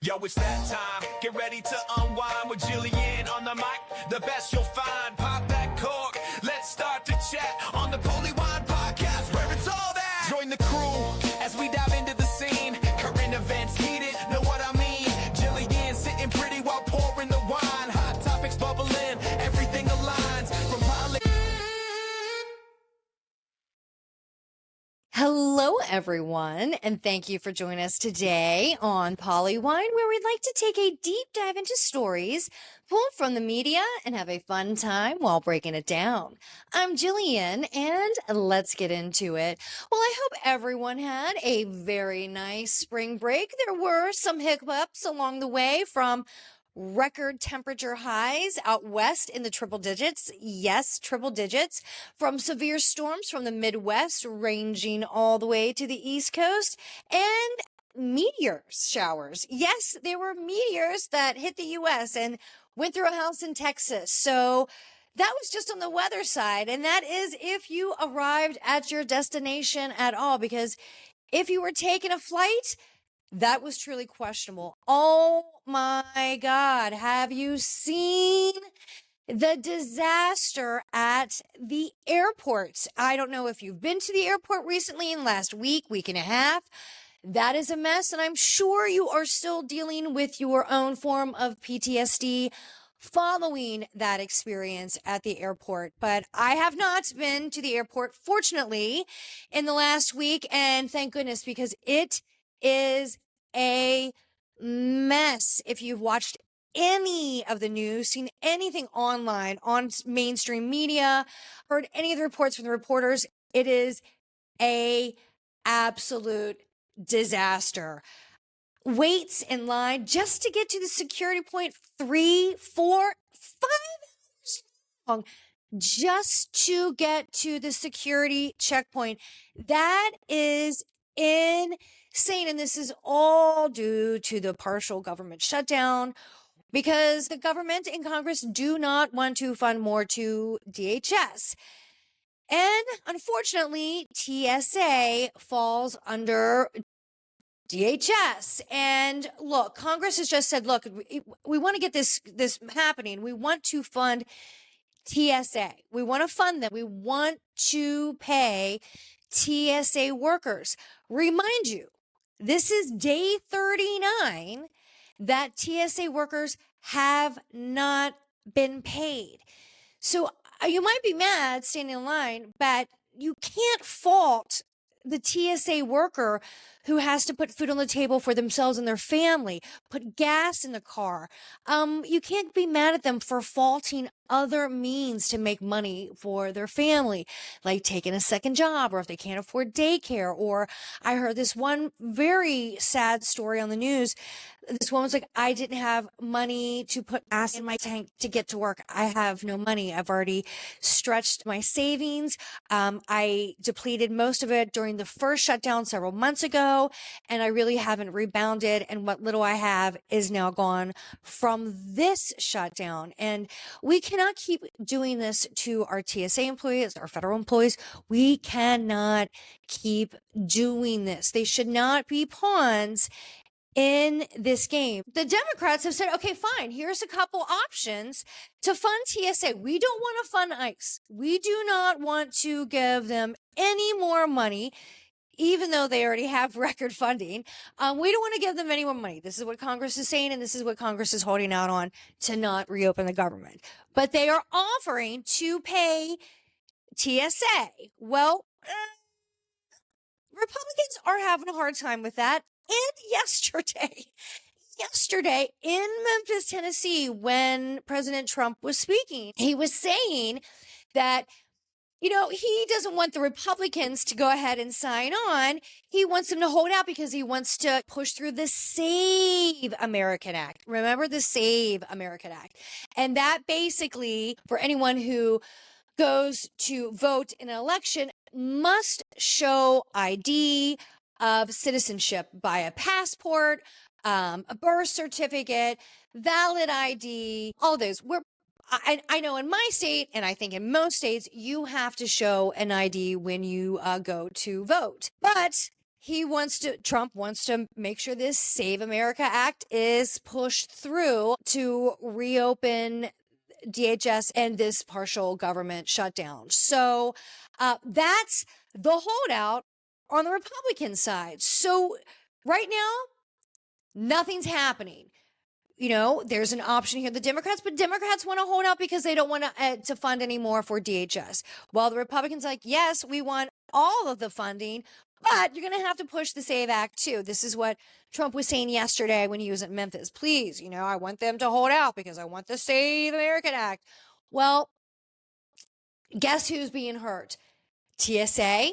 Yo, it's that time. Get ready to unwind with Jillian on the mic. The best you'll find. Pop that cork. Let's start to chat on the Polywine podcast where it's all that. Join the crew as we dive into the scene. Current events heated, know what I mean? Jillian sitting pretty while pouring the wine. Hot topics bubbling, everything aligns. From Hello, everyone, and thank you for joining us today on Polywine, where we'd like to take a deep dive into stories pulled from the media and have a fun time while breaking it down. I'm Jillian, and let's get into it. Well, I hope everyone had a very nice spring break. There were some hiccups along the way, from record temperature highs out west in the triple digits. Yes, triple digits. From severe storms from the Midwest ranging all the way to the East Coast, and meteors showers. Yes, there were meteors that hit the U.S. and went through a house in Texas. So that was just on the weather side. And that is if you arrived at your destination at all, because if you were taking a flight, that was truly questionable. Oh my God. Have you seen the disaster at the airports? I don't know if you've been to the airport recently in the last week and a half. That is a mess. And I'm sure you are still dealing with your own form of PTSD following that experience at the airport. But I have not been to the airport, fortunately, in the last week. And thank goodness, because it is a mess. If you've watched any of the news, seen anything online on mainstream media, heard any of the reports from the reporters, it is a absolute disaster. Waits in line just to get to the security point 3, 4, 5 hours long just to get to the security checkpoint. That is insane. And this is all due to the partial government shutdown, because the government and Congress do not want to fund more to DHS. And unfortunately, TSA falls under DHS. And look, Congress has just said, look, we want to get this happening. We want to fund TSA. We want to fund them. We want to pay TSA workers. Remind you, this is day 39 that TSA workers have not been paid. So you might be mad standing in line, but you can't fault the TSA worker who has to put food on the table for themselves and their family, put gas in the car. You can't be mad at them for faulting other means to make money for their family, like taking a second job, or if they can't afford daycare. Or I heard this one very sad story on the news. This woman's like, I didn't have money to put gas in my tank to get to work. I have no money. I've already stretched my savings. I depleted most of it during the first shutdown several months ago, and I really haven't rebounded. And what little I have is now gone from this shutdown. And we cannot keep doing this to our TSA employees, our federal employees. We cannot keep doing this. They should not be pawns in this game. The Democrats have said, okay, fine, here's a couple options to fund TSA. We don't want to fund ICE. We do not want to give them any more money, even though they already have record funding. We don't want to give them any more money. This is what Congress is saying, and this is what Congress is holding out on, to not reopen the government. But they are offering to pay TSA. Well, Republicans are having a hard time with that. And yesterday in Memphis, Tennessee, when President Trump was speaking, he was saying that, he doesn't want the Republicans to go ahead and sign on. He wants them to hold out because he wants to push through the Save American Act. Remember the Save American Act. And that basically, for anyone who goes to vote in an election, must show ID of citizenship by a passport, a birth certificate, valid ID, all those. I know in my state, and I think in most states, you have to show an ID when you go to vote. But Trump wants to make sure this Save America Act is pushed through to reopen DHS and this partial government shutdown. So that's the holdout on the Republican side. So right now, nothing's happening. There's an option here, the Democrats, but Democrats want to hold out because they don't want to fund any more for DHS. While the Republicans are like, yes, we want all of the funding, but you're going to have to push the SAVE Act too. This is what Trump was saying yesterday when he was at Memphis. Please, I want them to hold out because I want the Save American Act. Well, guess who's being hurt? TSA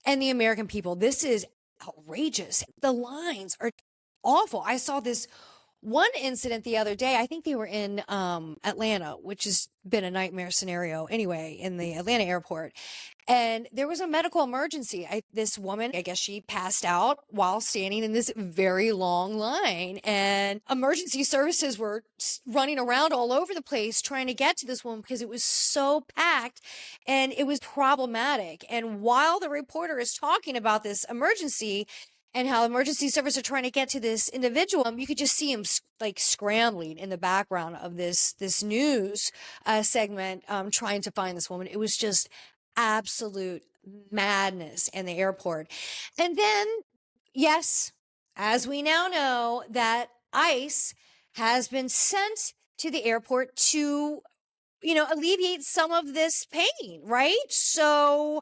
and the American people. This is outrageous. The lines are awful. I saw this one incident the other day. I think they were in Atlanta, which has been a nightmare scenario anyway, in the Atlanta airport. And there was a medical emergency. This woman, I guess she passed out while standing in this very long line. And emergency services were running around all over the place trying to get to this woman because it was so packed and it was problematic. And while the reporter is talking about this emergency and how emergency services are trying to get to this individual, you could just see him like scrambling in the background of this news segment, trying to find this woman. It was just absolute madness in the airport. And then, yes, as we now know, that ICE has been sent to the airport to, alleviate some of this pain, right? So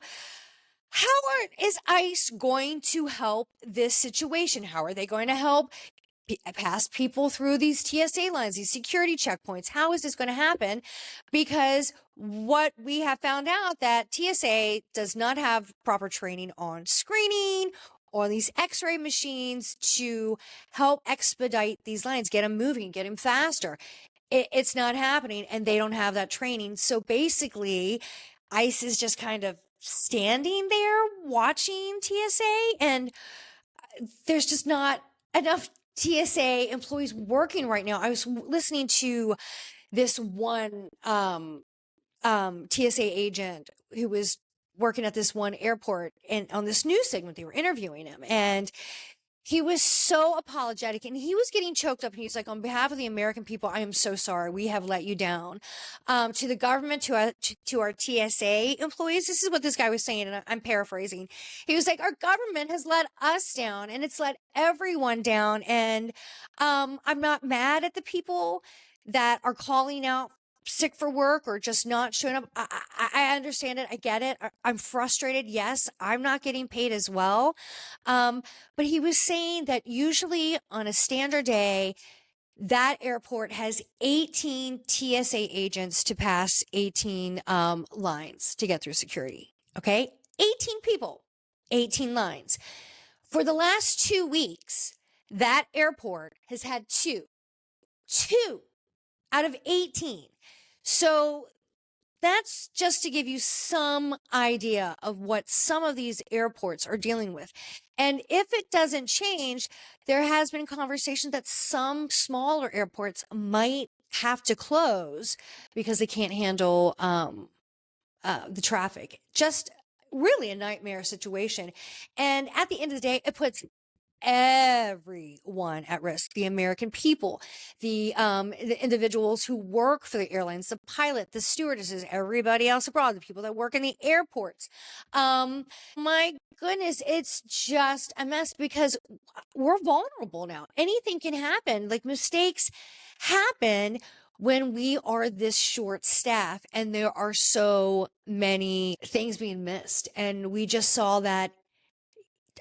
how is ICE going to help this situation? How are they going to help pass people through these TSA lines, these security checkpoints? How is this going to happen? Because what we have found out that TSA does not have proper training on screening or these x-ray machines to help expedite these lines, get them moving, get them faster. It's not happening, and they don't have that training. So basically, ICE is just kind of standing there watching TSA, and there's just not enough TSA employees working right now. I was listening to this one TSA agent who was working at this one airport, and on this news segment, they were interviewing him, and he was so apologetic and he was getting choked up. And he's like, on behalf of the American people, I am so sorry. We have let you down. To the government, to our TSA employees, this is what this guy was saying, and I'm paraphrasing. He was like, our government has let us down and it's let everyone down. And I'm not mad at the people that are calling out sick for work or just not showing up. I understand it. I get it. I'm frustrated. Yes, I'm not getting paid as well. But he was saying that usually on a standard day, that airport has 18 TSA agents to pass 18 lines to get through security. Okay. 18 people, 18 lines. For the last 2 weeks, that airport has had two out of 18. So that's just to give you some idea of what some of these airports are dealing with. And if it doesn't change, there has been conversation that some smaller airports might have to close because they can't handle the traffic. Just really a nightmare situation. And at the end of the day, it puts everyone at risk: the American people, the individuals who work for the airlines, the pilot, the stewardesses, everybody else abroad, the people that work in the airports. My goodness, it's just a mess because we're vulnerable now. Anything can happen. Like, mistakes happen when we are this short staff and there are so many things being missed. And we just saw that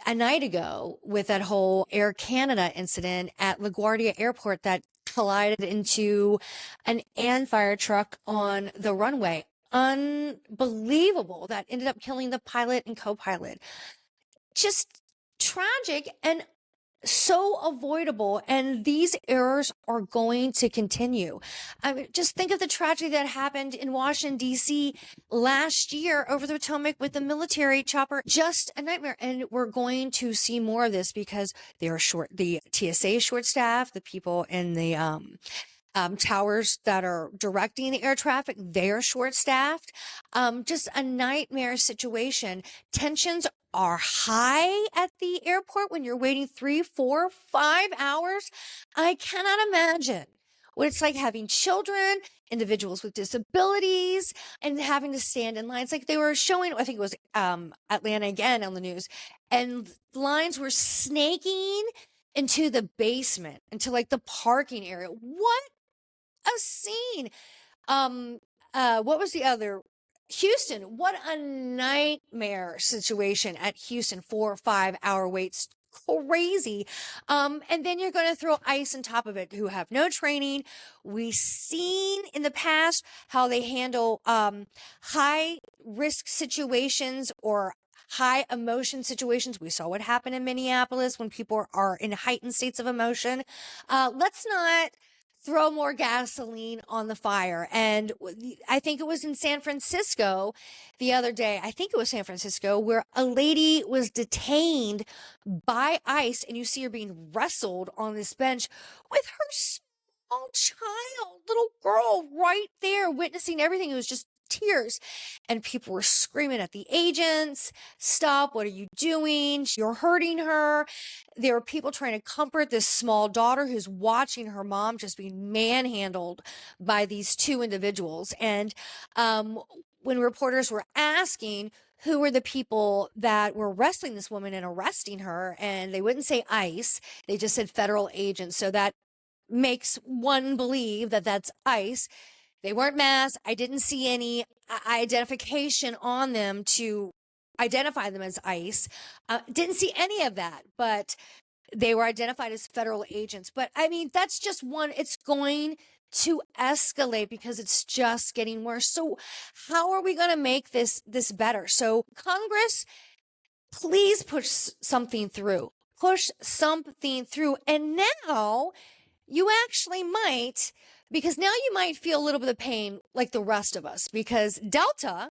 a night ago with that whole Air Canada incident at LaGuardia Airport that collided into an fire truck on the runway. Unbelievable. That ended up killing the pilot and co-pilot. Just tragic and so avoidable, and these errors are going to continue. I mean, just think of the tragedy that happened in Washington, D.C. last year over the Potomac with the military chopper. Just a nightmare. And we're going to see more of this because they are the TSA is short staffed, the people in the towers that are directing the air traffic, they're short staffed. Just a nightmare situation. Tensions are high at the airport when you're waiting 3, 4, 5 hours. I cannot imagine what it's like having children, individuals with disabilities, and having to stand in lines. Like they were showing, I think it was Atlanta again on the news, and lines were snaking into the basement, into like the parking area. What a scene. What was the other? Houston, what a nightmare situation at Houston, 4 or 5 hour waits. Crazy. And then you're going to throw ICE on top of it, who have no training. We've seen in the past how they handle high risk situations or high emotion situations. We saw what happened in Minneapolis when people are in heightened states of emotion. Let's not throw more gasoline on the fire. And I think it was in San Francisco the other day. I think it was San Francisco where a lady was detained by ICE, and you see her being wrestled on this bench with her small child, little girl right there witnessing everything. It was just tears, and people were screaming at the agents, "Stop, what are you doing? You're hurting her." There were people trying to comfort this small daughter who's watching her mom just being manhandled by these two individuals. And when reporters were asking who were the people that were wrestling this woman and arresting her, and they wouldn't say ICE, they just said federal agents. So that makes one believe that that's ICE. They weren't masked. I didn't see any identification on them to identify them as ICE. Didn't see any of that, but they were identified as federal agents. But I mean, that's just one. It's going to escalate because it's just getting worse. So how are we going to make this better? So Congress, please push something through. Push something through. And now you actually might, because now you might feel a little bit of pain like the rest of us, because Delta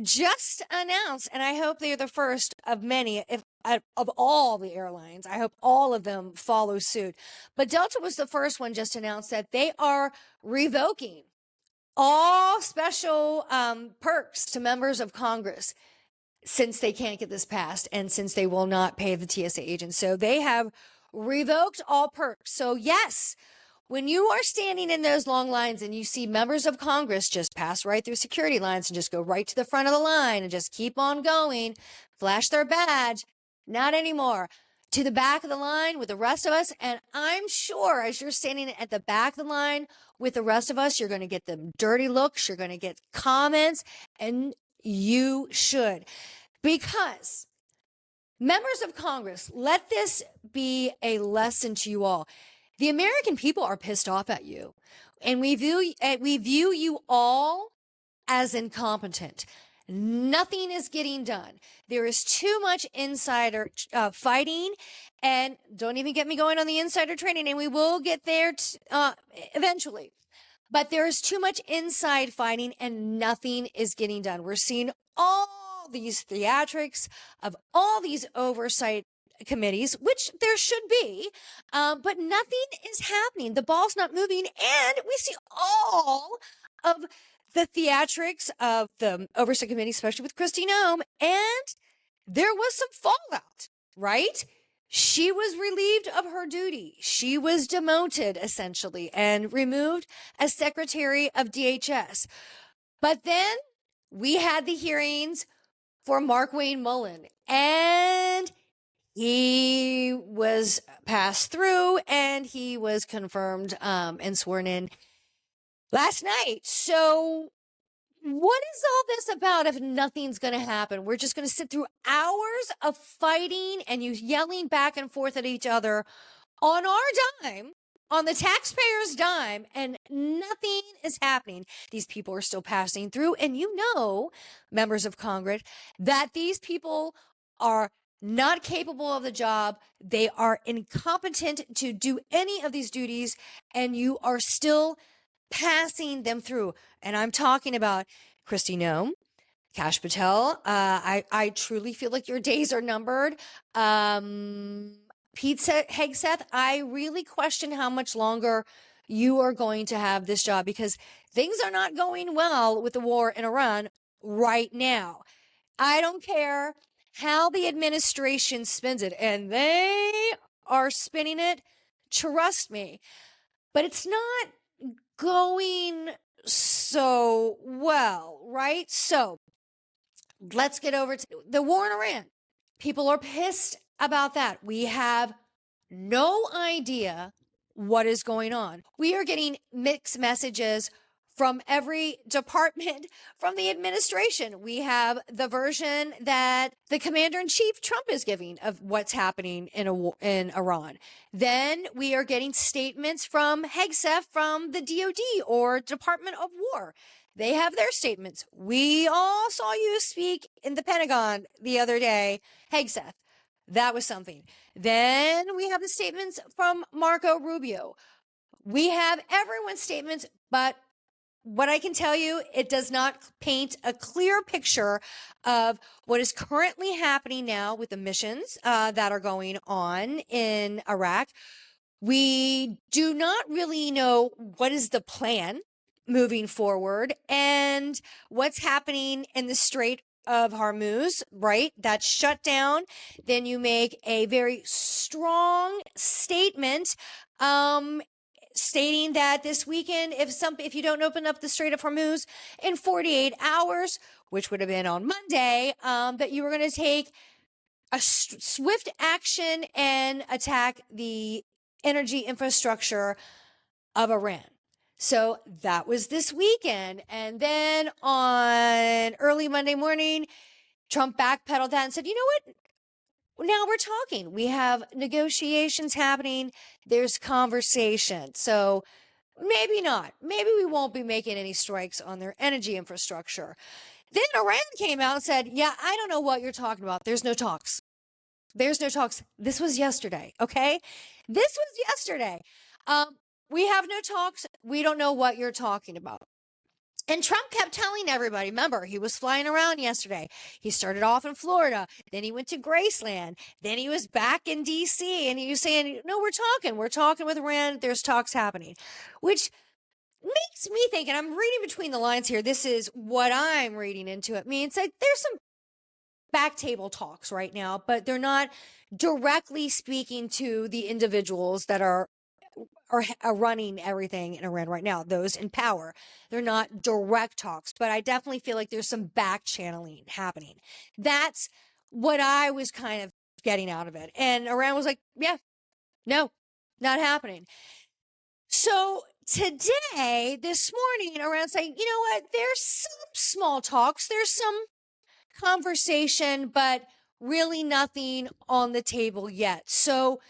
just announced, and I hope they're the first of many, if of all the airlines, I hope all of them follow suit. But Delta was the first one just announced that they are revoking all special perks to members of Congress since they can't get this passed and since they will not pay the TSA agents. So they have revoked all perks. So yes, when you are standing in those long lines and you see members of Congress just pass right through security lines and just go right to the front of the line and just keep on going, flash their badge, not anymore. To the back of the line with the rest of us. And I'm sure as you're standing at the back of the line with the rest of us, you're going to get them dirty looks, you're going to get comments, and you should. Because members of Congress, let this be a lesson to you all. The American people are pissed off at you, and we view you all as incompetent. Nothing is getting done. There is too much insider fighting, and don't even get me going on the insider trading, and we will get there eventually. But there is too much inside fighting, and nothing is getting done. We're seeing all these theatrics of all these oversight committees, which there should be, but nothing is happening. The ball's not moving, and we see all of the theatrics of the oversight committee, especially with Kristi Noem, and there was some fallout, right? She was relieved of her duty. She was demoted, essentially, and removed as Secretary of DHS. But then we had the hearings for Markwayne Mullin, and he was passed through and he was confirmed and sworn in last night. So what is all this about if nothing's going to happen? We're just going to sit through hours of fighting and you yelling back and forth at each other on our dime, on the taxpayers' dime, and nothing is happening. These people are still passing through. And you know, members of Congress, that these people are not capable of the job. They are incompetent to do any of these duties, and you are still passing them through. And I'm talking about Kristi Noem, Kash Patel. I truly feel like your days are numbered. Pete Hegseth, I really question how much longer you are going to have this job, because things are not going well with the war in Iran right now. I don't care how the administration spins it, and they are spinning it, trust me, but it's not going so well, right? So let's get over to the war in Iran. People are pissed about that. We have no idea what is going on. We are getting mixed messages from every department from the administration. We have the version that the commander in chief Trump is giving of what's happening in Iran. Then we are getting statements from Hegseth from the DOD or Department of War. They have their statements. We all saw you speak in the Pentagon the other day, Hegseth. That was something. Then we have the statements from Marco Rubio. We have everyone's statements, but what I can tell you, it does not paint a clear picture of what is currently happening now with the missions that are going on in Iraq. We do not really know what is the plan moving forward and what's happening in the Strait of Hormuz, right? That's shut down. Then you make a very strong statement stating that this weekend, if you don't open up the Strait of Hormuz in 48 hours, which would have been on Monday, that you were going to take a swift action and attack the energy infrastructure of Iran. So that was this weekend. And then on early Monday morning, Trump backpedaled that and said, you know what? Now we're talking. We have negotiations happening. There's conversation. So maybe not. Maybe we won't be making any strikes on their energy infrastructure. Then Iran came out and said, yeah, I don't know what you're talking about. There's no talks. There's no talks. This was yesterday. Okay. This was yesterday. We have no talks. We don't know what you're talking about. And Trump kept telling everybody, remember, he was flying around yesterday. He started off in Florida. Then he went to Graceland. Then he was back in D.C. And he was saying, no, we're talking with Iran. There's talks happening, which makes me think, and I'm reading between the lines here. This is what I'm reading into it. Means like there's some back table talks right now, but they're not directly speaking to the individuals that are running everything in Iran right now, those in power. They're not direct talks, but I definitely feel like there's some back channeling happening. That's what I was kind of getting out of it. And Iran was like, yeah, no, not happening. So today, this morning, Iran's saying, you know what, there's some small talks, there's some conversation, but really nothing on the table yet. So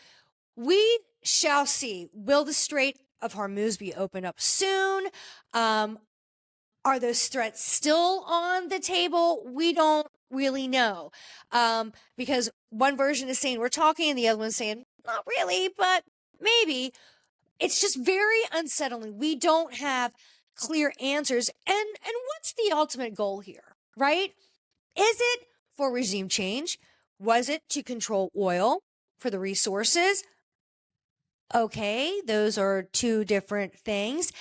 we shall see. Will the Strait of Hormuz be opened up soon? Are those threats still on the table? We don't really know. Because one version is saying we're talking and the other one's saying not really, but maybe. It's just very unsettling. We don't have clear answers. And what's the ultimate goal here, right? Is it for regime change? Was it to control oil for the resources? Okay, those are two different things.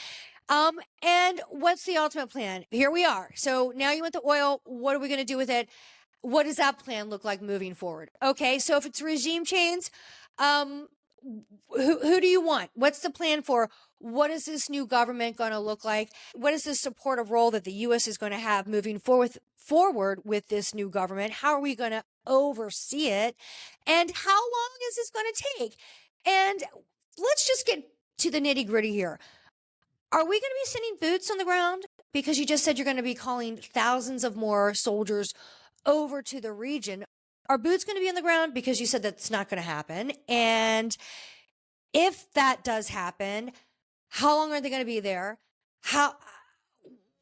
And what's the ultimate plan? Here we are. So now you want the oil. What are we going to do with it? What does that plan look like moving forward? Okay, so if it's regime change, who do you want? What's the plan for? What is this new government going to look like? What is the supportive role that the U.S. is going to have moving forward with this new government? How are we going to oversee it? And how long is this going to take? And let's just get to the nitty gritty here. Are we going to be sending boots on the ground? Because you just said you're going to be calling thousands of more soldiers over to the region. Are boots going to be on the ground? Because you said that's not going to happen. And if that does happen, how long are they going to be there?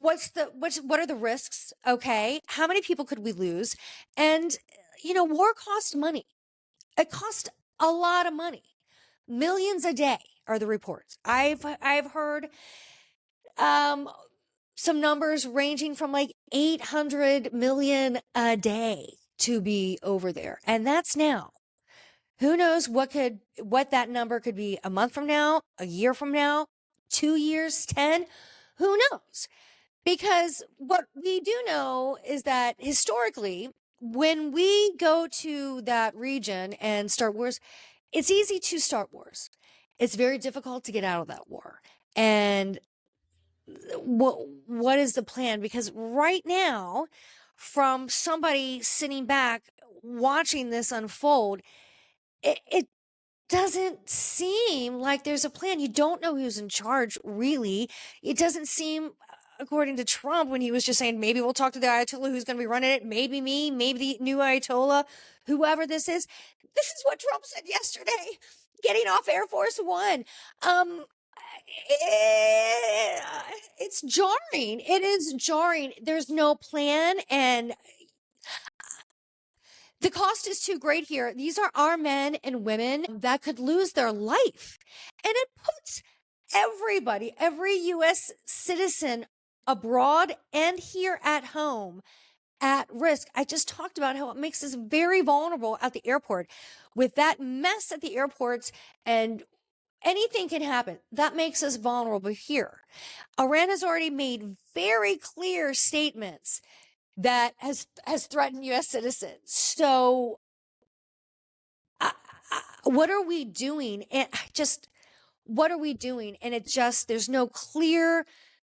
What are the risks? Okay. How many people could we lose? And, war costs money. It costs a lot of money. Millions a day are the reports. I've heard some numbers ranging from like 800 million a day to be over there. And that's now. Who knows what that number could be a month from now, a year from now, 2 years, 10, who knows? Because what we do know is that historically, when we go to that region and start wars, it's easy to start wars. It's very difficult to get out of that war. And what is the plan? Because right now, from somebody sitting back watching this unfold, it doesn't seem like there's a plan. You don't know who's in charge, really. It doesn't seem, according to Trump, when he was just saying, maybe we'll talk to the Ayatollah who's going to be running it, maybe me, maybe the new Ayatollah, whoever this is. This is what Trump said yesterday, getting off Air Force One. It's jarring. It is jarring. There's no plan, and the cost is too great here. These are our men and women that could lose their life. And it puts everybody, every U.S. citizen abroad and here at home at risk. I just talked about how it makes us very vulnerable at the airport with that mess at the airports, and anything can happen. That makes us vulnerable here. Iran has already made very clear statements that has threatened U.S. citizens. So what are we doing? And what are we doing? And there's no clear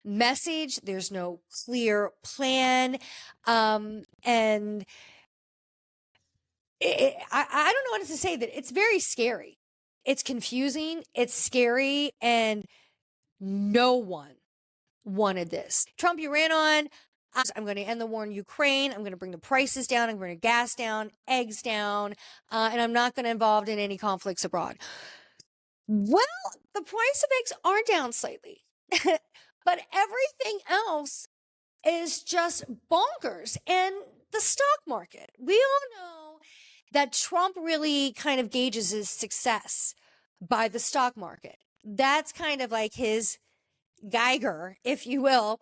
message. There's no clear plan. And I don't know what to say. That it's very scary. It's confusing. It's scary. And no one wanted this. Trump, you ran on. I'm going to end the war in Ukraine. I'm going to bring the prices down. I'm going to bring gas down, eggs down, and I'm not going to involve in any conflicts abroad. Well, the price of eggs are down slightly, but everything else is just bonkers. And the stock market, we all know that Trump really kind of gauges his success by the stock market. That's kind of like his Geiger, if you will,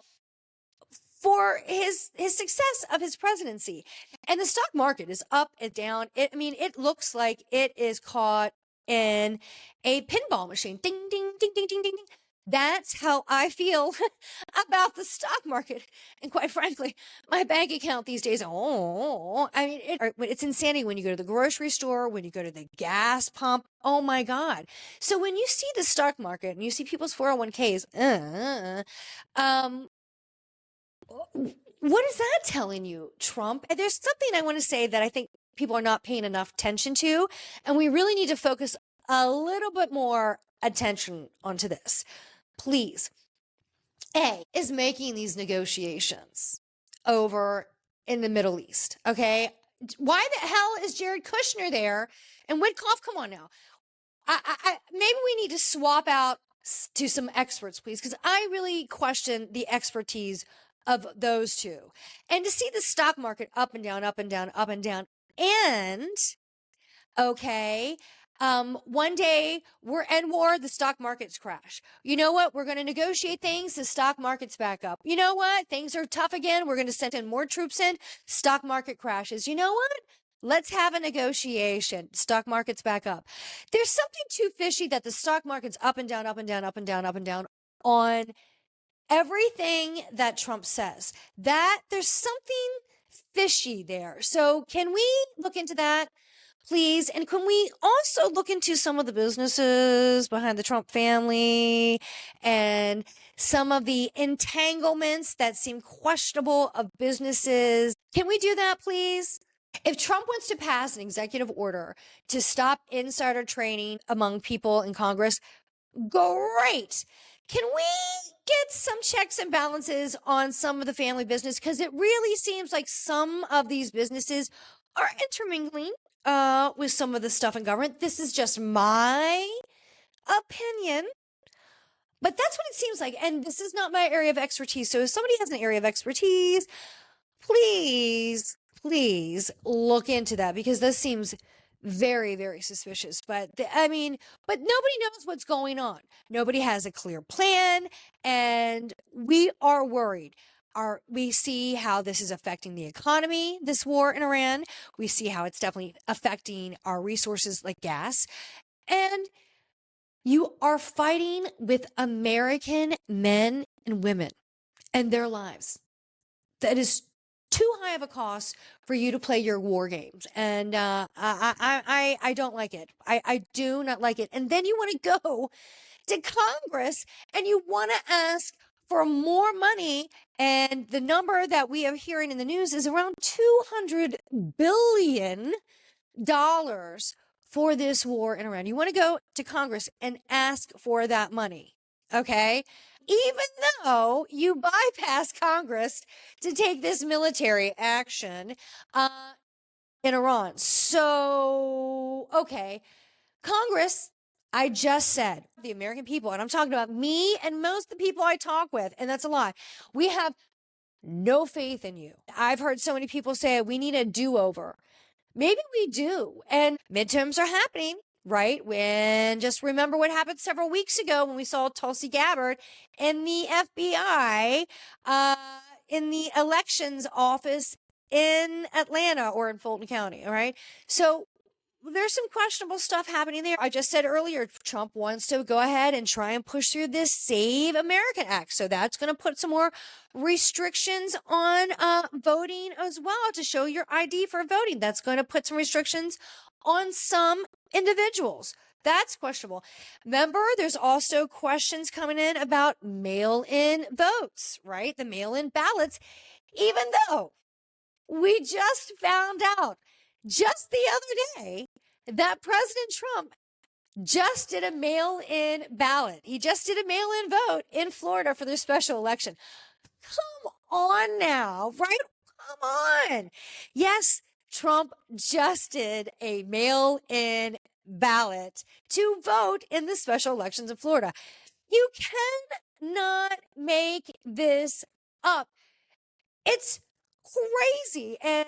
for his success of his presidency. And the stock market is up and down. It looks like it is caught in a pinball machine. Ding, ding, ding, ding, ding, ding, ding. That's how I feel about the stock market. And quite frankly, my bank account these days, it's insanity when you go to the grocery store, when you go to the gas pump. Oh my God. So when you see the stock market and you see people's 401ks, what is that telling you, Trump? And there's something I want to say that I think people are not paying enough attention to, and we really need to focus a little bit more attention onto this. Please. A is making these negotiations over in the Middle East. Okay. Why the hell is Jared Kushner there? And Witkoff, come on now. Maybe we need to swap out to some experts, please, because I really question the expertise of those two. And to see the stock market up and down, up and down, up and down. And, okay, one day we're in war, the stock markets crash. You know what? We're going to negotiate things. The stock market's back up. You know what? Things are tough again. We're going to send in more troops in. Stock market crashes. You know what? Let's have a negotiation. Stock market's back up. There's something too fishy that the stock market's up and down, up and down, up and down, up and down on everything that Trump says. That there's something fishy there. So can we look into that, please? And can we also look into some of the businesses behind the Trump family and some of the entanglements that seem questionable of businesses? Can we do that, please? If Trump wants to pass an executive order to stop insider trading among people in Congress, great. Can we get some checks and balances on some of the family business? Because it really seems like some of these businesses are intermingling with some of the stuff in government. This is just my opinion, but that's what it seems like. And this is not my area of expertise. So if somebody has an area of expertise, please look into that, because this seems very, very suspicious. But nobody knows what's going on. Nobody has a clear plan, and we are worried. We see how this is affecting the economy, this war in Iran. We see how it's definitely affecting our resources like gas. And you are fighting with American men and women and their lives. That is too high of a cost for you to play your war games. And I don't like it. I do not like it. And then you want to go to Congress and you want to ask for more money. And the number that we are hearing in the news is around $200 billion for this war in Iran. You want to go to Congress and ask for that money. Okay. Even though you bypass Congress to take this military action in Iran. So, okay, Congress, I just said, the American people, and I'm talking about me and most of the people I talk with, and that's a lie. We have no faith in you. I've heard so many people say we need a do-over. Maybe we do. And midterms are happening. Right? When just remember what happened several weeks ago when we saw Tulsi Gabbard and the FBI in the elections office in Atlanta or in Fulton County. All right. So there's some questionable stuff happening there. I just said earlier, Trump wants to go ahead and try and push through this Save American Act. So that's going to put some more restrictions on voting as well to show your ID for voting. That's going to put some restrictions on some individuals. That's questionable. Remember, there's also questions coming in about mail-in votes, right? The mail-in ballots, even though we just found out just the other day that President Trump just did a mail-in ballot. He just did a mail-in vote in Florida for their special election. Come on now, right? Come on. Yes, Trump just did a mail-in ballot to vote in the special elections in Florida. You cannot make this up. It's crazy. And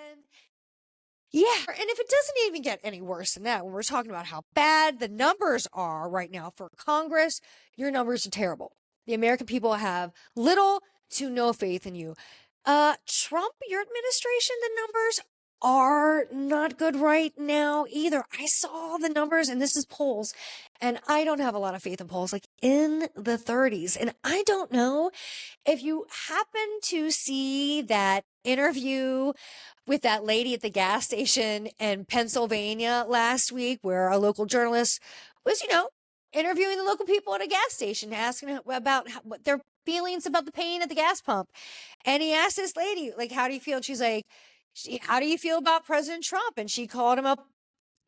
yeah, and if it doesn't even get any worse than that, when we're talking about how bad the numbers are right now for Congress, your numbers are terrible. The American people have little to no faith in you. Trump, your administration, the numbers are not good right now either. I saw the numbers, and this is polls, and I don't have a lot of faith in polls, like in the 30s. And I don't know if you happen to see that interview with that lady at the gas station in Pennsylvania last week, where a local journalist was, interviewing the local people at a gas station, asking about what their feelings about the pain at the gas pump. And he asked this lady, like, how do you feel? And she's like, how do you feel about President Trump? And she called him up,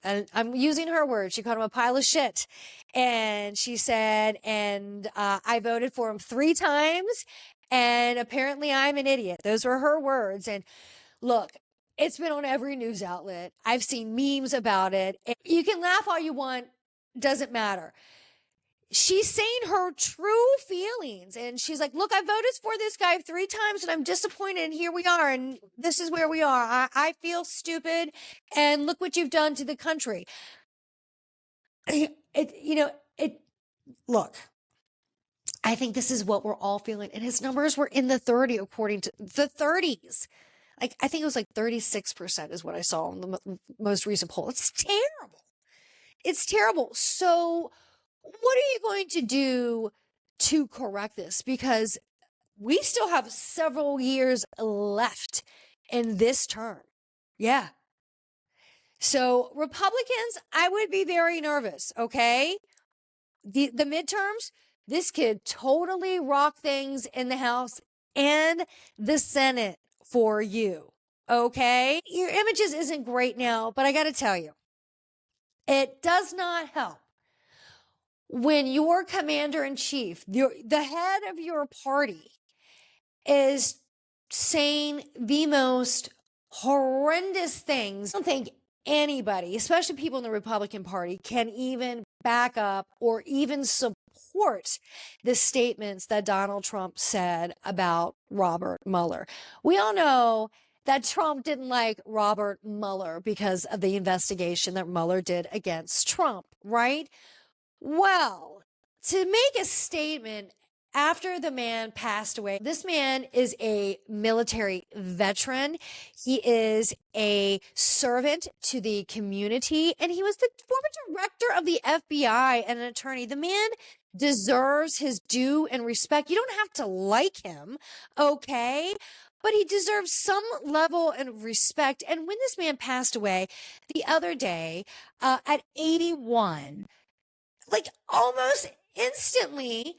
and I'm using her words, she called him a pile of shit. And she said, and I voted for him 3 times, and apparently I'm an idiot. Those were her words. And look, it's been on every news outlet. I've seen memes about it. You can laugh all you want, doesn't matter. She's saying her true feelings. And she's like, look, I voted for this guy 3 times and I'm disappointed. And here we are. And this is where we are. I feel stupid. And look what you've done to the country. Look, I think this is what we're all feeling. And his numbers were in the 30, according to the 30s. Like, I think it was like 36% is what I saw in the most recent poll. It's terrible. It's terrible. So what are you going to do to correct this? Because we still have several years left in this term. Yeah. So Republicans, I would be very nervous, okay? The midterms, this could totally rock things in the House and the Senate for you, okay? Your images isn't great now, but I got to tell you, it does not help when your commander-in-chief, the head of your party, is saying the most horrendous things. I don't think anybody, especially people in the Republican Party, can even back up or even support the statements that Donald Trump said about Robert Mueller. We all know that Trump didn't like Robert Mueller because of the investigation that Mueller did against Trump, right? Well, to make a statement after the man passed away, this man is a military veteran. He is a servant to the community, and he was the former director of the FBI and an attorney. The man deserves his due and respect. You don't have to like him, okay? but he deserves some level of respect. And when this man passed away the other day at 81, like almost instantly,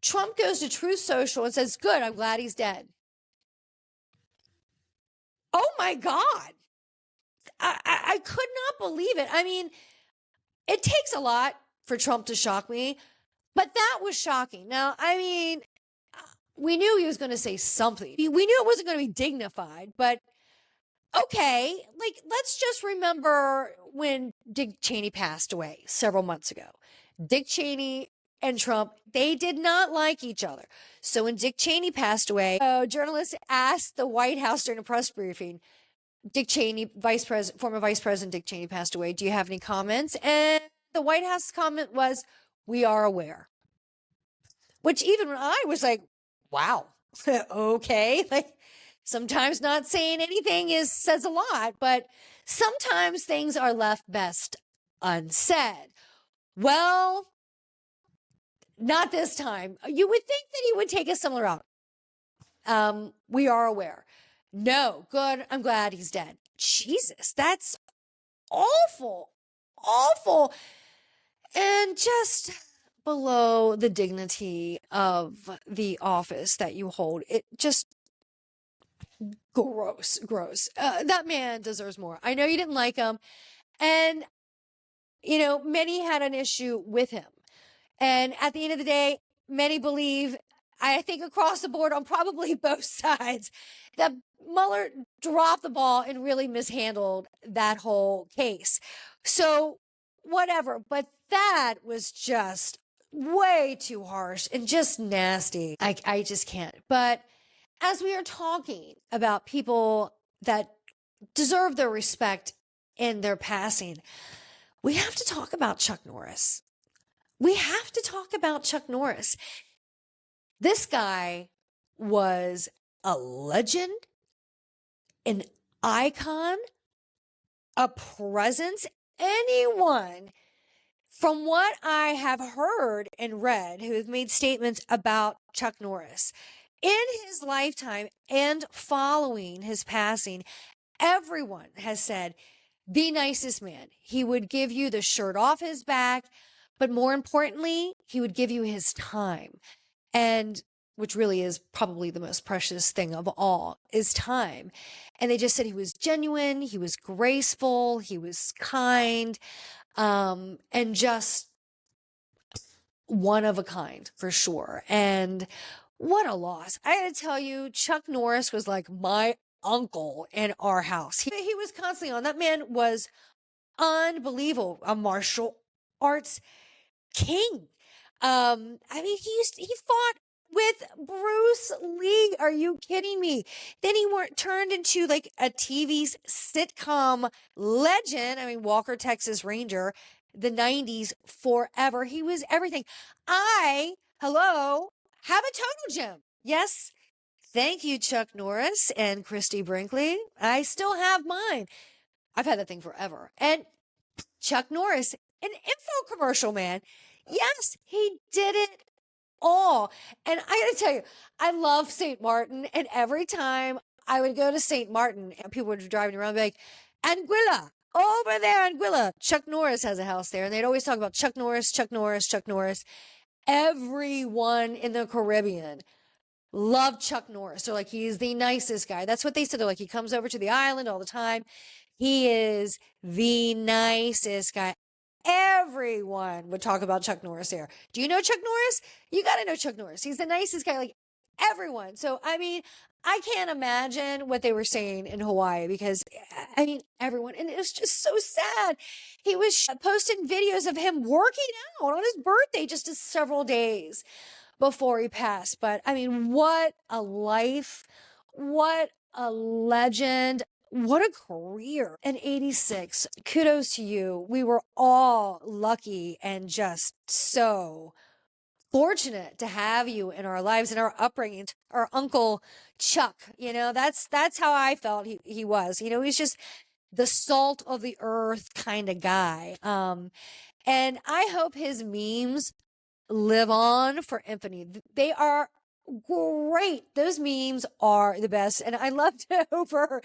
Trump goes to Truth Social and says, "Good, I'm glad he's dead." Oh my God. I could not believe it. I mean, it takes a lot for Trump to shock me, but that was shocking. Now, I mean, we knew he was going to say something. We knew it wasn't going to be dignified, but okay, like let's just remember when Dick Cheney passed away several months ago. Dick Cheney and Trump, they did not like each other. So when Dick Cheney passed away, a journalist asked the White House during a press briefing, Dick Cheney, former Vice President Dick Cheney passed away. Do you have any comments? And the White House comment was, "We are aware." Which even when I was like, wow, okay. Like sometimes not saying anything says a lot, but sometimes things are left best unsaid. Well, not this time. You would think that he would take a similar route. We are aware. No, good. I'm glad he's dead. Jesus, that's awful, awful. And just below the dignity of the office that you hold. It just gross, gross. That man deserves more. I know you didn't like him. And, many had an issue with him. And at the end of the day, many believe, I think across the board on probably both sides, that Mueller dropped the ball and really mishandled that whole case. So whatever, but that was just way too harsh and just nasty. I just can't. But as we are talking about people that deserve their respect in their passing, we have to talk about Chuck Norris. We have to talk about Chuck Norris. This guy was a legend, an icon, a presence. Anyone, from what I have heard and read, who have made statements about Chuck Norris in his lifetime and following his passing, everyone has said the nicest man. He would give you the shirt off his back, but more importantly, he would give you his time. And which really is probably the most precious thing of all, is time. And they just said he was genuine, he was graceful, he was kind, and just one of a kind for sure. And what a loss. I gotta tell you, Chuck Norris was like my uncle in our house. He was constantly on. That man was unbelievable, a martial arts king. He fought with Bruce Lee. Are you kidding me? Then he turned into like a TV sitcom legend. Walker, Texas Ranger, the 90s forever. He was everything. Have a total gem. Yes. Thank you, Chuck Norris and Christy Brinkley. I still have mine. I've had that thing forever. And Chuck Norris, an info commercial man. Yes, he did it all. And I got to tell you, I love St. Martin. And every time I would go to St. Martin and people would be driving around, be like, Anguilla, over there, Anguilla. Chuck Norris has a house there. And they'd always talk about Chuck Norris, Chuck Norris, Chuck Norris. Everyone in the Caribbean loved Chuck Norris. They're like, he's the nicest guy. That's what they said. They're like, he comes over to the island all the time. He is the nicest guy. Everyone would talk about Chuck Norris there. Do you know Chuck Norris? You got to know Chuck Norris. He's the nicest guy, like everyone. So, I can't imagine what they were saying in Hawaii because, everyone. And it was just so sad. He was posting videos of him working out on his birthday just several days before he passed. But, what a life. What a legend. What a career. And 86, kudos to you. We were all lucky and just so fortunate to have you in our lives and our upbringing. Our Uncle Chuck, that's how I felt he was. He's just the salt of the earth kind of guy. And I hope his memes live on for infinity. They are great. Those memes are the best. And I loved it over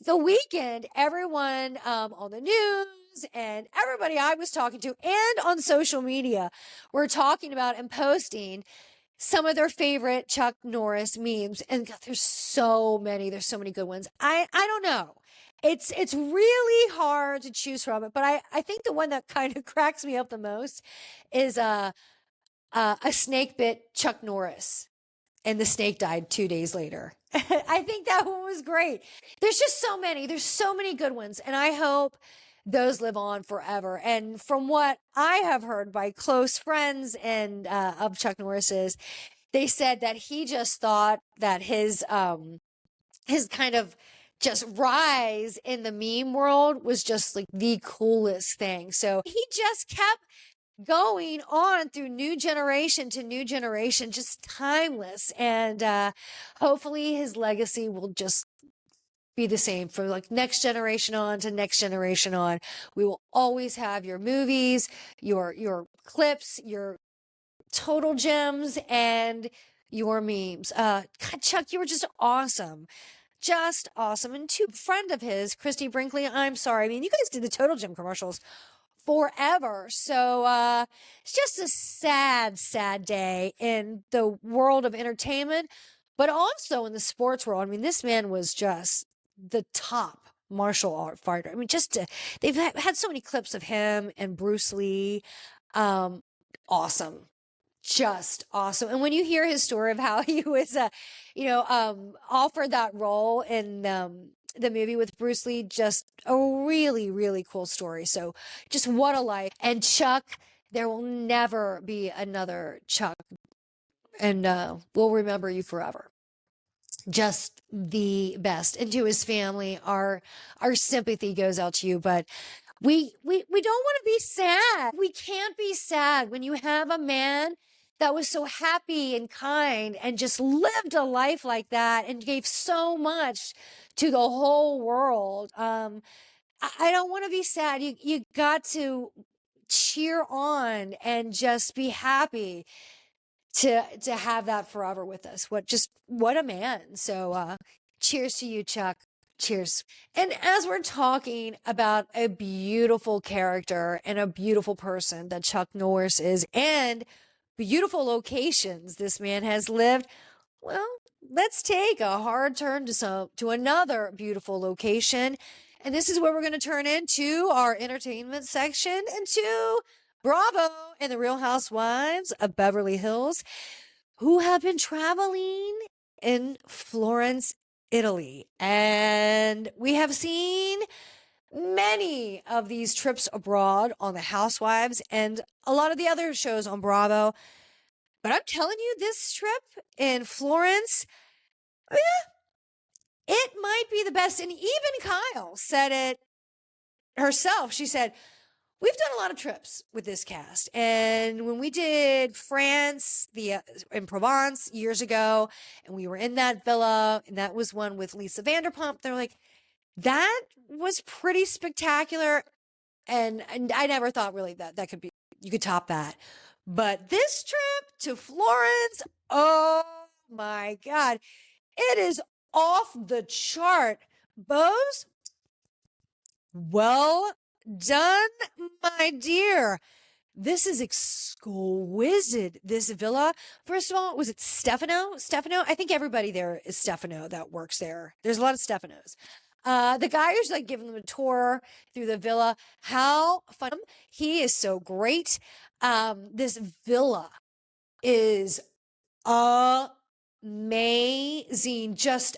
the weekend. Everyone on the news and everybody I was talking to and on social media were talking about and posting some of their favorite Chuck Norris memes. And God, there's so many. There's so many good ones. I don't know. It's really hard to choose from it, but I think the one that kind of cracks me up the most is a snake bit Chuck Norris and the snake died 2 days later. I think that one was great. There's just so many. There's so many good ones. And I hope those live on forever. And from what I have heard by close friends and of Chuck Norris's, they said that he just thought that his kind of just rise in the meme world was just like the coolest thing. So he just kept going on through new generation to new generation, just timeless. And hopefully his legacy will just be the same from like next generation on to next generation on. We will always have your movies, your clips, your total gems, and your memes. God, Chuck, you were just awesome. Just awesome. And to a friend of his, Christy Brinkley, I'm sorry. I mean, you guys did the Total Gem commercials forever. So it's just a sad, sad day in the world of entertainment, but also in the sports world. I mean, this man was just the top martial art fighter. I mean, they've had so many clips of him and Bruce Lee. Awesome. Just awesome. And when you hear his story of how he was, offered that role in the movie with Bruce Lee, just a really, really cool story. So just what a life. And Chuck, there will never be another Chuck. And we'll remember you forever. Just the best. And to his family, our sympathy goes out to you. But we don't want to be sad. We can't be sad when you have a man that was so happy and kind and just lived a life like that and gave so much to the whole world. I don't want to be sad. You got to cheer on and just be happy to have that forever with us. What a man. So cheers to you, Chuck. Cheers. And as we're talking about a beautiful character and a beautiful person that Chuck Norris is, and beautiful locations this man has lived, well, let's take a hard turn to another beautiful location. And this is where we're going to turn into our entertainment section, into Bravo and the Real Housewives of Beverly Hills, who have been traveling in Florence, Italy. And we have seen many of these trips abroad on The Housewives and a lot of the other shows on Bravo. But I'm telling you, this trip in Florence, it might be the best. And even Kyle said it herself. She said, we've done a lot of trips with this cast. And when we did France, in Provence years ago, and we were in that villa, and that was one with Lisa Vanderpump, they're like, that was pretty spectacular. And I never thought really that could be, you could top that. But this trip to Florence, oh my God, it is off the chart. Bose, well done, my dear. This is exquisite, this villa. First of all, was it Stefano? I think everybody there is Stefano that works there. There's a lot of Stefanos. The guy who's like giving them a tour through the villa. How fun. He is so great. This villa is amazing. Just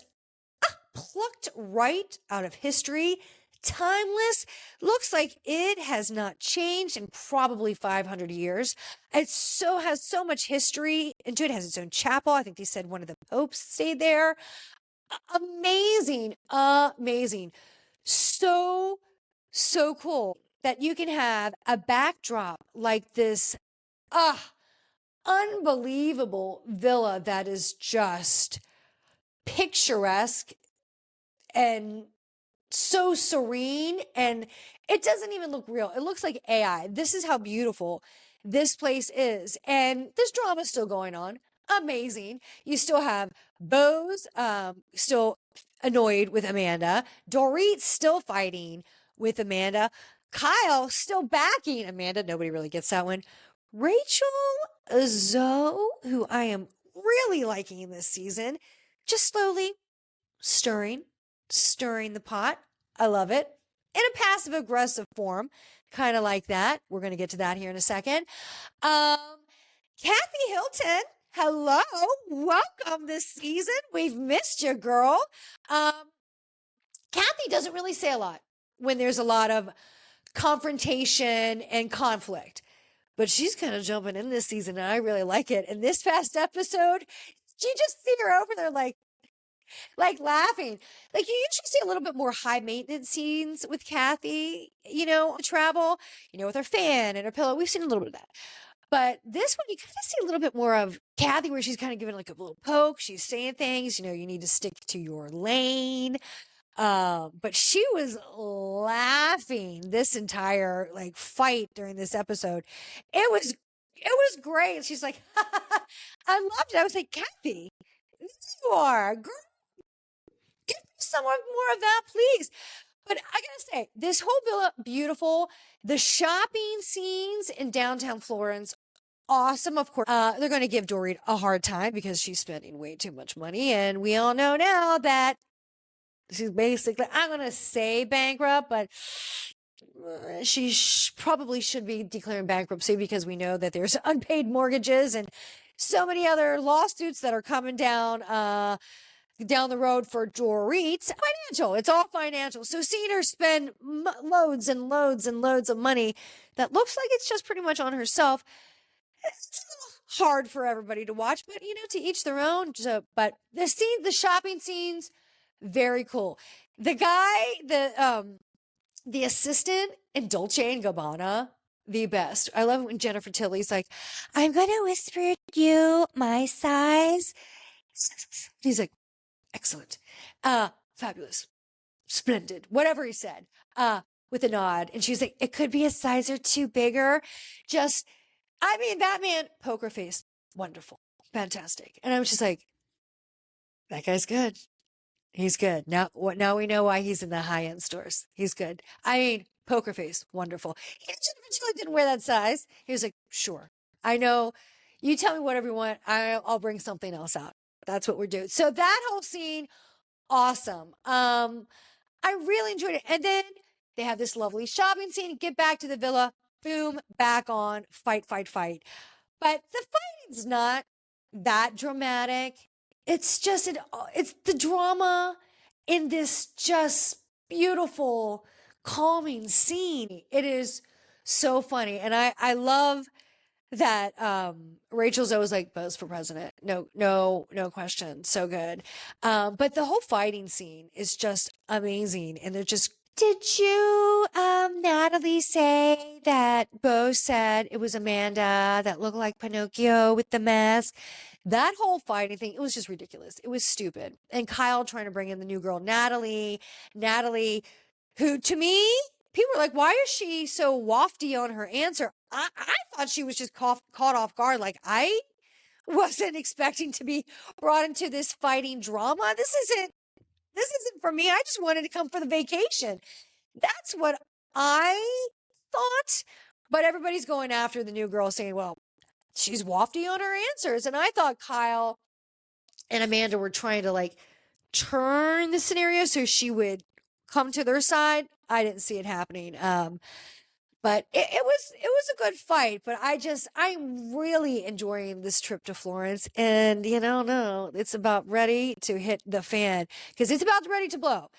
plucked right out of history. Timeless. Looks like it has not changed in probably 500 years. It has so much history into it. It has its own chapel. I think they said one of the popes stayed there. Amazing. So cool that you can have a backdrop like this unbelievable villa that is just picturesque and so serene, and it doesn't even look real. It looks like AI. This is how beautiful this place is. And there's drama still going on, amazing. You still have Bo's still annoyed with Amanda. Dorit's still fighting with Amanda. Kyle still backing Amanda. Nobody really gets that one. Rachel Zoe, who I am really liking this season, just slowly stirring the pot. I love it. In a passive aggressive form, kind of like that. We're going to get to that here in a second. Kathy Hilton, hello, welcome this season. We've missed you, girl. Kathy doesn't really say a lot when there's a lot of confrontation and conflict, but she's kind of jumping in this season, and I really like it. In this past episode, you just see her over there like laughing. Like, you usually see a little bit more high maintenance scenes with Kathy, travel, with her fan and her pillow. We've seen a little bit of that. But this one, you kind of see a little bit more of Kathy, where she's kind of giving like a little poke. She's saying things, you need to stick to your lane. But she was laughing this entire like fight during this episode. It was great. She's like, I loved it. I was like, Kathy, you are girl. Give me some more of that, please. But I gotta say, this whole villa, beautiful. The shopping scenes in downtown Florence, awesome. Of course, they're going to give Dorit a hard time because she's spending way too much money. And we all know now that she's basically, I'm going to say bankrupt, but she probably should be declaring bankruptcy, because we know that there's unpaid mortgages and so many other lawsuits that are coming down the road for Dorit. Financial. It's all financial. So seeing her spend loads and loads and loads of money that looks like it's just pretty much on herself, it's a little hard for everybody to watch, but to each their own. So, but the shopping scenes, very cool. The guy, the assistant in Dolce and Gabbana, the best. I love it when Jennifer Tilly's like, I'm going to whisper you my size. He's like, excellent. Fabulous. Splendid. Whatever he said, with a nod. And she's like, it could be a size or two bigger. That man, poker face, wonderful, fantastic. And I was just like, that guy's good. He's good. Now we know why he's in the high-end stores. He's good. Poker face, wonderful. Jennifer Tilly didn't wear that size. He was like, sure. I know. You tell me whatever you want. I'll bring something else out. That's what we're doing. So that whole scene, awesome. I really enjoyed it. And then they have this lovely shopping scene. Get back to the villa. Boom, back on. Fight. But the fighting's not that dramatic. It's just, it's the drama in this just beautiful, calming scene. It is so funny. And I love that Rachel's always like, Bo's for president. No question. So good. But the whole fighting scene is just amazing. And they're just, did you, Natalie, say that Bo said it was Amanda that looked like Pinocchio with the mask? That whole fighting thing, it was just ridiculous. It was stupid. And Kyle trying to bring in the new girl, Natalie, who to me, people were like, why is she so wafty on her answer? I thought she was just caught off guard. Like, I wasn't expecting to be brought into this fighting drama. This isn't for me. I just wanted to come for the vacation. That's what I thought. But everybody's going after the new girl, saying, well, she's wafty on her answers. And I thought Kyle and Amanda were trying to like turn the scenario so she would come to their side. I didn't see it happening. But it was a good fight. But I'm really enjoying this trip to Florence. And, no, it's about ready to hit the fan, because it's about ready to blow.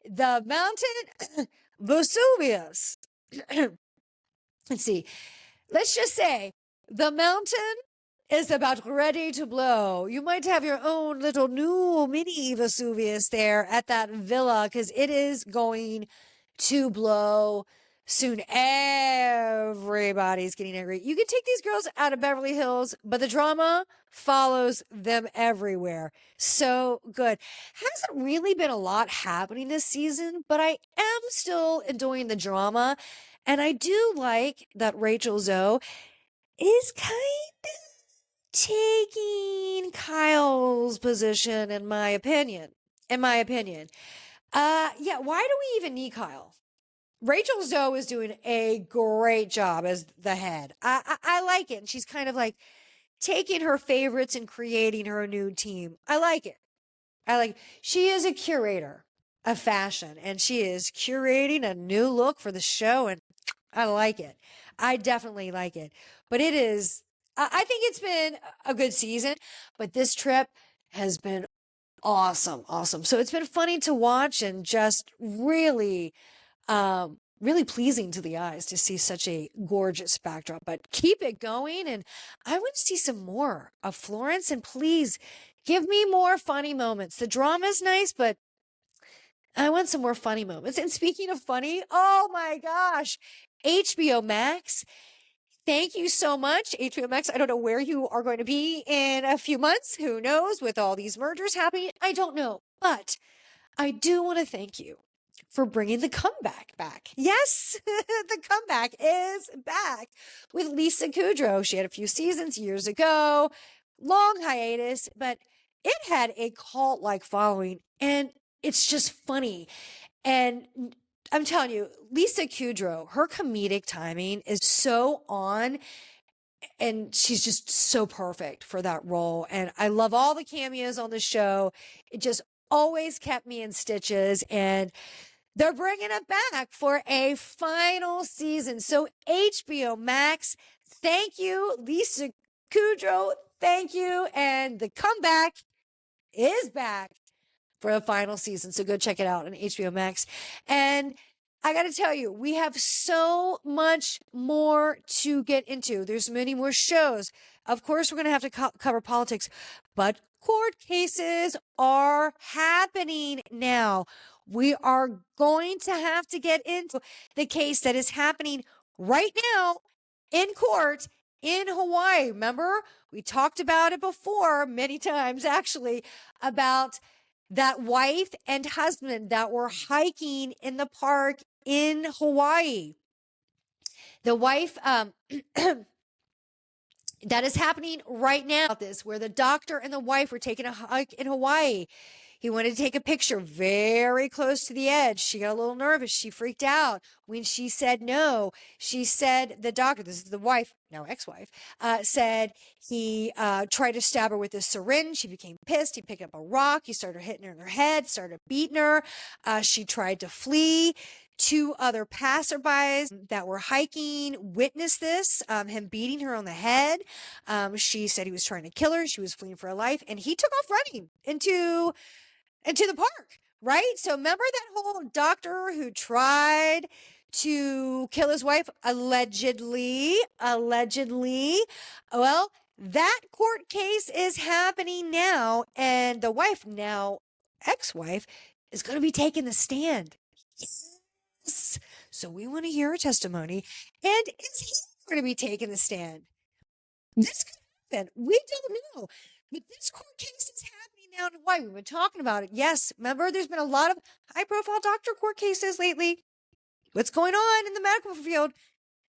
The mountain, Vesuvius. Let's see. Let's just say the mountain is about ready to blow. You might have your own little new mini Vesuvius there at that villa, because it is going to blow soon. Everybody's getting angry. You can take these girls out of Beverly Hills, but the drama follows them everywhere. So good. Hasn't really been a lot happening this season, but I am still enjoying the drama. And I do like that Rachel Zoe is kind of taking Kyle's position, in my opinion. Yeah, why do we even need Kyle? Rachel Zoe is doing a great job as the head. I like it. And she's kind of like taking her favorites and creating her new team. I like it. She is a curator of fashion, and she is curating a new look for the show, and I like it. I definitely like it. But I think it's been a good season, but this trip has been awesome. Awesome. So it's been funny to watch and just really pleasing to the eyes to see such a gorgeous backdrop. But keep it going, and I want to see some more of Florence, and please give me more funny moments. The drama is nice, but I want some more funny moments. And speaking of funny, oh my gosh, HBO Max. Thank you so much, HBO Max. I don't know where you are going to be in a few months. Who knows? With all these mergers happening, I don't know. But I do want to thank you for bringing the comeback back. Yes, the comeback is back with Lisa Kudrow. She had a few seasons years ago, long hiatus, but it had a cult-like following, and it's just funny. And I'm telling you, Lisa Kudrow, her comedic timing is so on, and she's just so perfect for that role. And I love all the cameos on the show. It just always kept me in stitches, and they're bringing it back for a final season. So HBO Max, thank you, Lisa Kudrow, thank you. And the comeback is back for the final season. So go check it out on HBO Max. And I got to tell you, we have so much more to get into. There's many more shows. Of course, we're going to have to cover politics, but court cases are happening now. We are going to have to get into the case that is happening right now in court in Hawaii. Remember, we talked about it before many times, actually, about that wife and husband that were hiking in the park in Hawaii. The wife, that is happening right now, this, where the doctor and the wife were taking a hike in Hawaii. He wanted to take a picture very close to the edge. She got a little nervous. She freaked out when she said no. She said the doctor, this is the wife, now ex-wife, said he tried to stab her with a syringe. She became pissed. He picked up a rock. He started hitting her in her head, started beating her. She tried to flee. Two other passerbys that were hiking witnessed this, him beating her on the head. She said he was trying to kill her. She was fleeing for her life, and he took off running into the park, right? So remember that whole doctor who tried to kill his wife, allegedly. Well, that court case is happening now, and the wife, now ex-wife, is going to be taking the stand. Yes. So we want to hear her testimony. And is he going to be taking the stand? This could happen. We don't know. But this court case is happening now in Hawaii. We've been talking about it. Yes. Remember, there's been a lot of high-profile doctor court cases lately. What's going on in the medical field?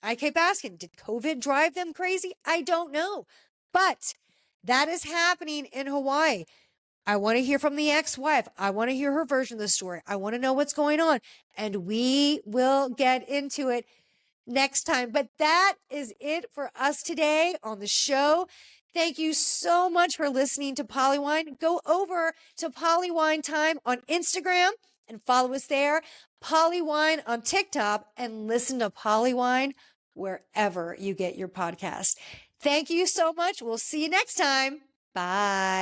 I keep asking, did COVID drive them crazy? I don't know. But that is happening in Hawaii. I want to hear from the ex-wife. I want to hear her version of the story. I want to know what's going on. And we will get into it next time. But that is it for us today on the show. Thank you so much for listening to Polywine. Go over to Polywine Time on Instagram and follow us there. Polywine on TikTok, and listen to Polywine wherever you get your podcast. Thank you so much. We'll see you next time. Bye.